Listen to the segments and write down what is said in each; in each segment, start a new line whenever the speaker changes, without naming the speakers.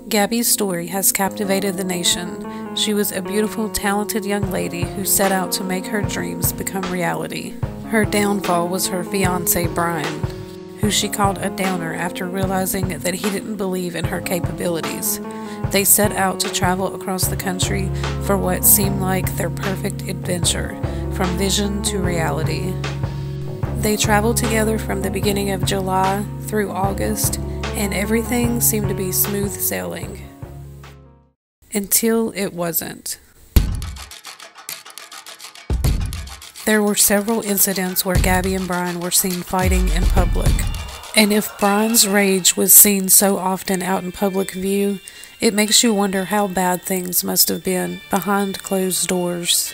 Gabby's story has captivated the nation. She was a beautiful, talented young lady who set out to make her dreams become reality. Her downfall was her fiancé, Brian, who she called a downer after realizing that he didn't believe in her capabilities. They set out to travel across the country for what seemed like their perfect adventure, from vision to reality. They traveled together from the beginning of July through August, and everything seemed to be smooth sailing. Until it wasn't. There were several incidents where Gabby and Brian were seen fighting in public. And if Brian's rage was seen so often out in public view, it makes you wonder how bad things must have been behind closed doors.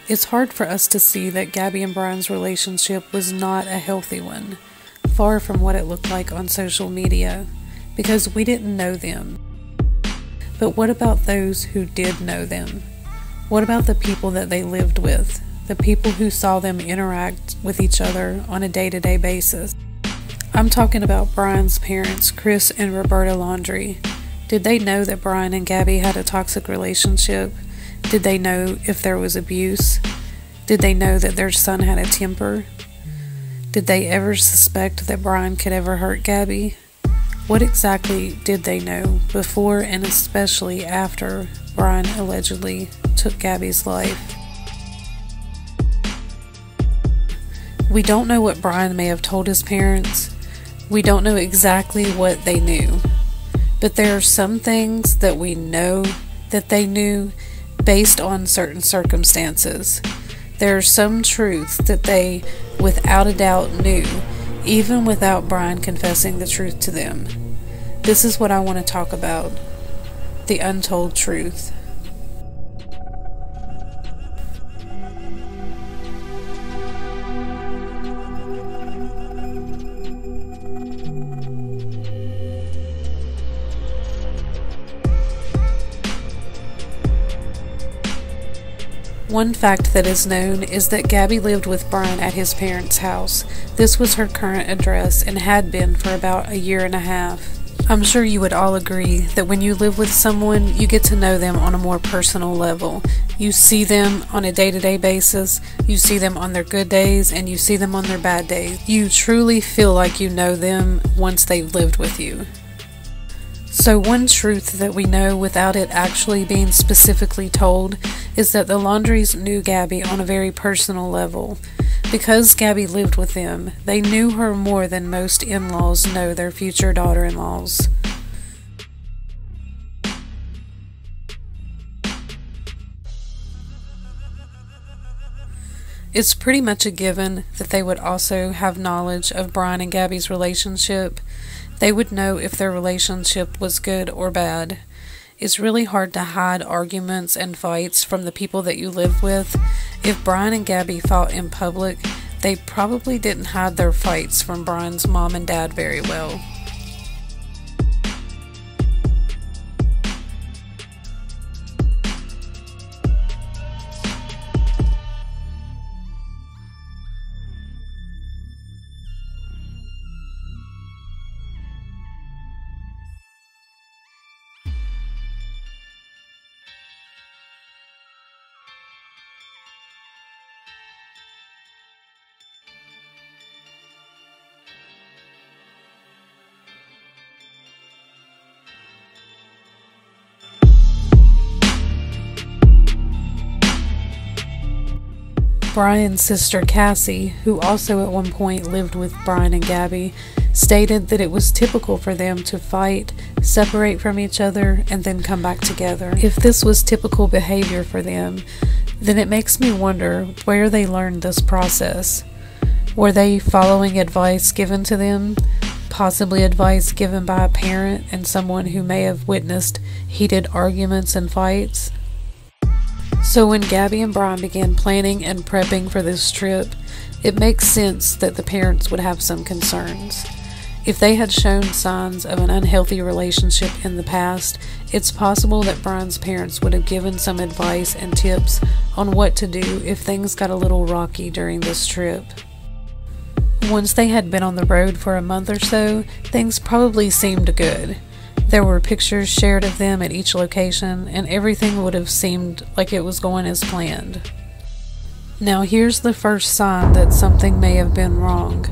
It's hard for us to see that Gabby and Brian's relationship was not a healthy one, far from what it looked like on social media, because we didn't know them. But what about those who did know them? What about the people that they lived with, the people who saw them interact with each other on a day-to-day basis? I'm talking about Brian's parents, Chris and Roberta Laundrie. Did they know that Brian and Gabby had a toxic relationship? Did they know if there was abuse? Did they know that their son had a temper? Did they ever suspect that Brian could ever hurt Gabby? What exactly did they know before and especially after Brian allegedly took Gabby's life? We don't know what Brian may have told his parents. We don't know exactly what they knew. But there are some things that we know that they knew based on certain circumstances. There are some truths that they, without a doubt, knew, even without Brian confessing the truth to them. This is what I want to talk about: the untold truth. One fact that is known is that Gabby lived with Brian at his parents' house. This was her current address and had been for about a year and a half. I'm sure you would all agree that when you live with someone, you get to know them on a more personal level. You see them on a day-to-day basis, you see them on their good days, and you see them on their bad days. You truly feel like you know them once they've lived with you. So one truth that we know without it actually being specifically told is that the Laundries knew Gabby on a very personal level. Because Gabby lived with them, they knew her more than most in-laws know their future daughter-in-laws. It's pretty much a given that they would also have knowledge of Brian and Gabby's relationship. They would know if their relationship was good or bad. It's really hard to hide arguments and fights from the people that you live with. If Brian and Gabby fought in public, they probably didn't hide their fights from Brian's mom and dad very well. Brian's sister Cassie, who also at one point lived with Brian and Gabby, stated that it was typical for them to fight, separate from each other, and then come back together. If this was typical behavior for them, then it makes me wonder where they learned this process. Were they following advice given to them? Possibly advice given by a parent and someone who may have witnessed heated arguments and fights? So when Gabby and Brian began planning and prepping for this trip, it makes sense that the parents would have some concerns. If they had shown signs of an unhealthy relationship in the past, it's possible that Brian's parents would have given some advice and tips on what to do if things got a little rocky during this trip. Once they had been on the road for a month or so, things probably seemed good. There were pictures shared of them at each location, and everything would have seemed like it was going as planned. Now here's the first sign that something may have been wrong.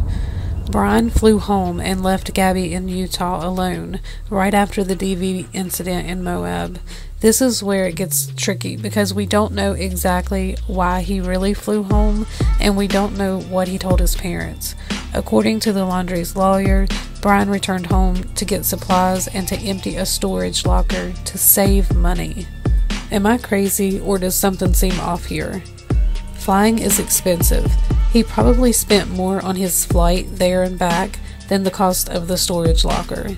Brian flew home and left Gabby in Utah alone right after the DV incident in Moab. This is where it gets tricky because we don't know exactly why he really flew home, and we don't know what he told his parents. According to the Laundrie's lawyer, Brian returned home to get supplies and to empty a storage locker to save money. Am I crazy, or does something seem off here? Flying is expensive. He probably spent more on his flight there and back than the cost of the storage locker.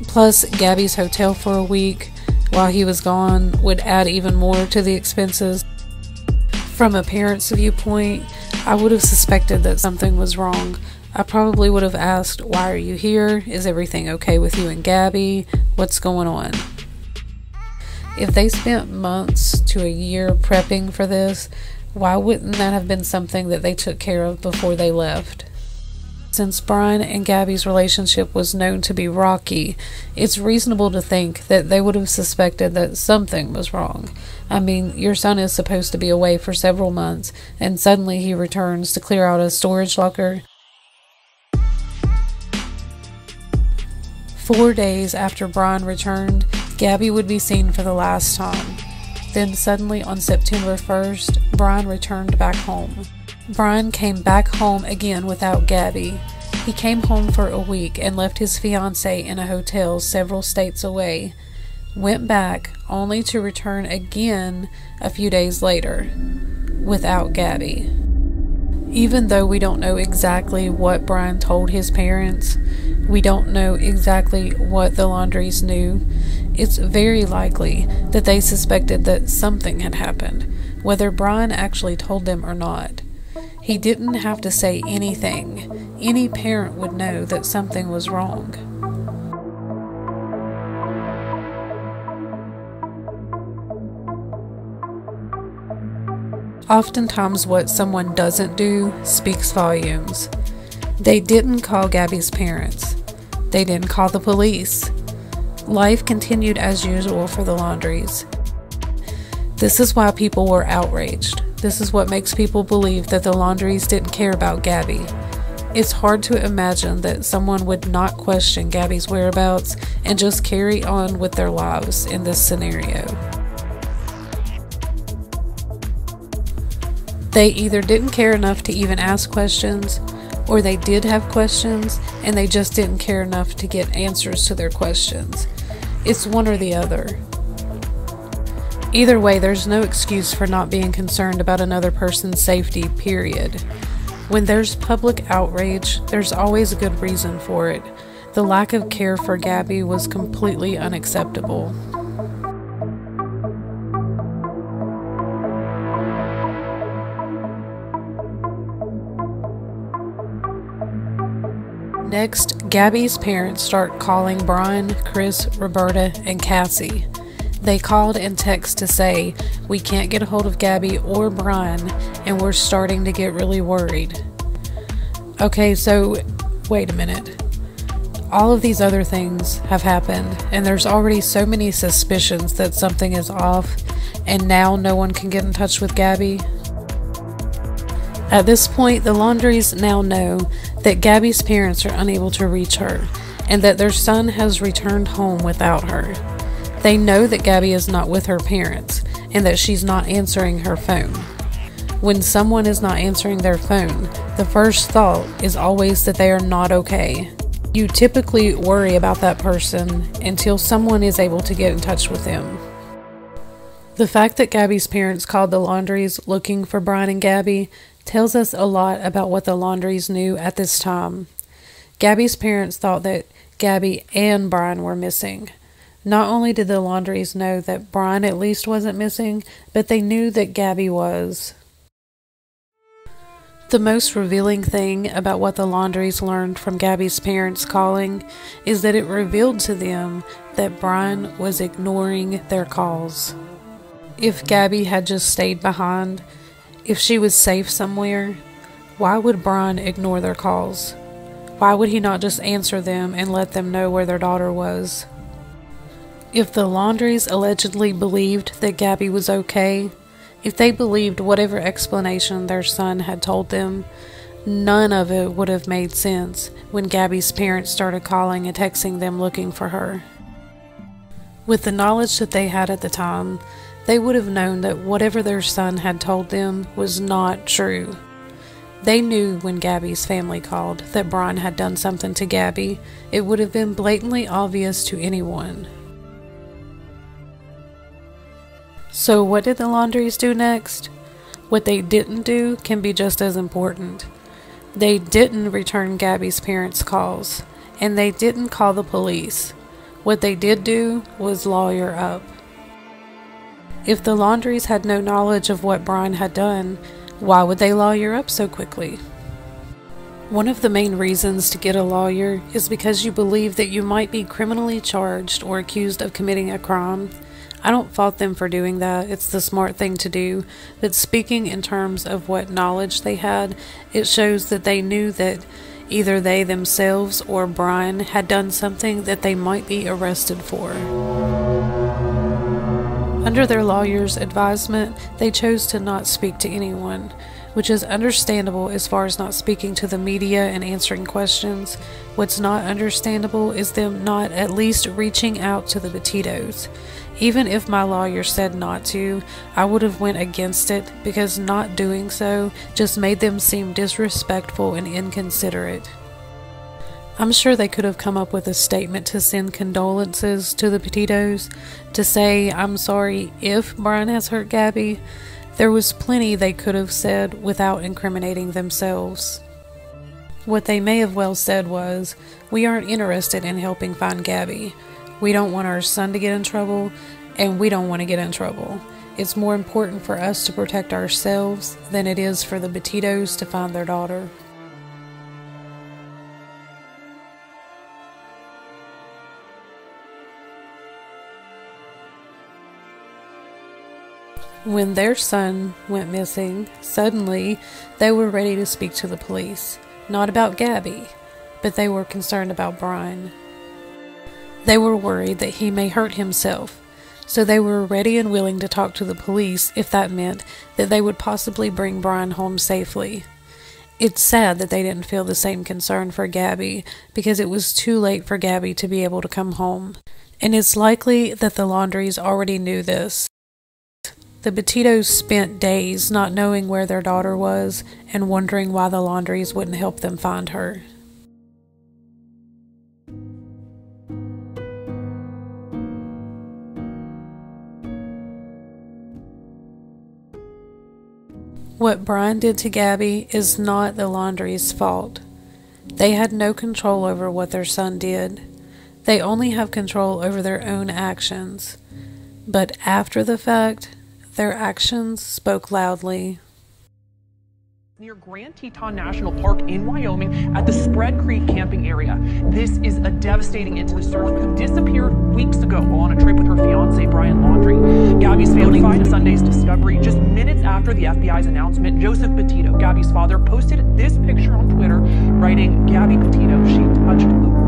Plus, Gabby's hotel for a week while he was gone would add even more to the expenses. From a parent's viewpoint, I would have suspected that something was wrong. I probably would have asked, "Why are you here? Is everything okay with you and Gabby? What's going on?" If they spent months to a year prepping for this, why wouldn't that have been something that they took care of before they left? Since Brian and Gabby's relationship was known to be rocky, it's reasonable to think that they would have suspected that something was wrong. I mean, your son is supposed to be away for several months, and suddenly he returns to clear out a storage locker. 4 days after Brian returned, Gabby would be seen for the last time. Then suddenly on September 1st, Brian returned back home. Brian came back home again without Gabby. He came home for a week and left his fiancée in a hotel several states away. Went back only to return again a few days later without Gabby. Even though we don't know exactly what Brian told his parents, we don't know exactly what the Laundries knew, it's very likely that they suspected that something had happened, whether Brian actually told them or not. He didn't have to say anything. Any parent would know that something was wrong. Oftentimes what someone doesn't do speaks volumes. They didn't call Gabby's parents. They didn't call the police. Life continued as usual for the Laundries. This is why people were outraged. This is what makes people believe that the Laundries didn't care about Gabby. It's hard to imagine that someone would not question Gabby's whereabouts and just carry on with their lives in this scenario. They either didn't care enough to even ask questions, or they did have questions and they just didn't care enough to get answers to their questions. It's one or the other. Either way, there's no excuse for not being concerned about another person's safety, period. When there's public outrage, there's always a good reason for it. The lack of care for Gabby was completely unacceptable. Next, Gabby's parents start calling Brian, Chris, Roberta, and Cassie. They called and texted to say, "We can't get a hold of Gabby or Brian, and we're starting to get really worried." Okay, so wait a minute. All of these other things have happened, and there's already so many suspicions that something is off, and now no one can get in touch with Gabby. At this point, the Laundries now know that Gabby's parents are unable to reach her, and that their son has returned home without her. They know that Gabby is not with her parents, and that she's not answering her phone. When someone is not answering their phone, the first thought is always that they are not okay. You typically worry about that person until someone is able to get in touch with them. The fact that Gabby's parents called the Laundries looking for Brian and Gabby tells us a lot about what the Laundries knew at this time. Gabby's parents thought that Gabby and Brian were missing. Not only did the Laundries know that Brian at least wasn't missing, but they knew that Gabby was. The most revealing thing about what the Laundries learned from Gabby's parents calling is that it revealed to them that Brian was ignoring their calls. If Gabby had just stayed behind, if she was safe somewhere, why would Brian ignore their calls? Why would he not just answer them and let them know where their daughter was? If the Laundries allegedly believed that Gabby was okay, if they believed whatever explanation their son had told them, none of it would have made sense when Gabby's parents started calling and texting them looking for her. With the knowledge that they had at the time, they would have known that whatever their son had told them was not true. They knew when Gabby's family called that Brian had done something to Gabby. It would have been blatantly obvious to anyone. So what did the Laundries do next? What they didn't do can be just as important. They didn't return Gabby's parents' calls, and they didn't call the police. What they did do was lawyer up. If the Laundries had no knowledge of what Brian had done, why would they lawyer up so quickly? One of the main reasons to get a lawyer is because you believe that you might be criminally charged or accused of committing a crime. I don't fault them for doing that, it's the smart thing to do, but speaking in terms of what knowledge they had, it shows that they knew that either they themselves or Brian had done something that they might be arrested for. Under their lawyer's advisement, they chose to not speak to anyone, which is understandable as far as not speaking to the media and answering questions. What's not understandable is them not at least reaching out to the Petitos. Even if my lawyer said not to, I would have went against it because not doing so just made them seem disrespectful and inconsiderate. I'm sure they could have come up with a statement to send condolences to the Petitos, to say, "I'm sorry if Brian has hurt Gabby." There was plenty they could have said without incriminating themselves. What they may have well said was, "We aren't interested in helping find Gabby. We don't want our son to get in trouble, and we don't want to get in trouble. It's more important for us to protect ourselves than it is for the Petitos to find their daughter." When their son went missing, suddenly they were ready to speak to the police. Not about Gabby, but they were concerned about Brian. They were worried that he may hurt himself, so they were ready and willing to talk to the police if that meant that they would possibly bring Brian home safely. It's sad that they didn't feel the same concern for Gabby because it was too late for Gabby to be able to come home. And it's likely that the Laundries already knew this. The Petitos spent days not knowing where their daughter was and wondering why the Laundries wouldn't help them find her. What Brian did to Gabby is not the Laundries' fault. They had no control over what their son did. They only have control over their own actions. But after the fact, their actions spoke loudly.
Near Grand Teton National Park in Wyoming at the Spread Creek camping area. This is a devastating incident. The search who disappeared weeks ago while on a trip with her fiance, Brian Laundrie. Gabby's family notified Sunday's discovery just minutes after the FBI's announcement. Joseph Petito, Gabby's father, posted this picture on Twitter, writing, "Gabby Petito, she touched the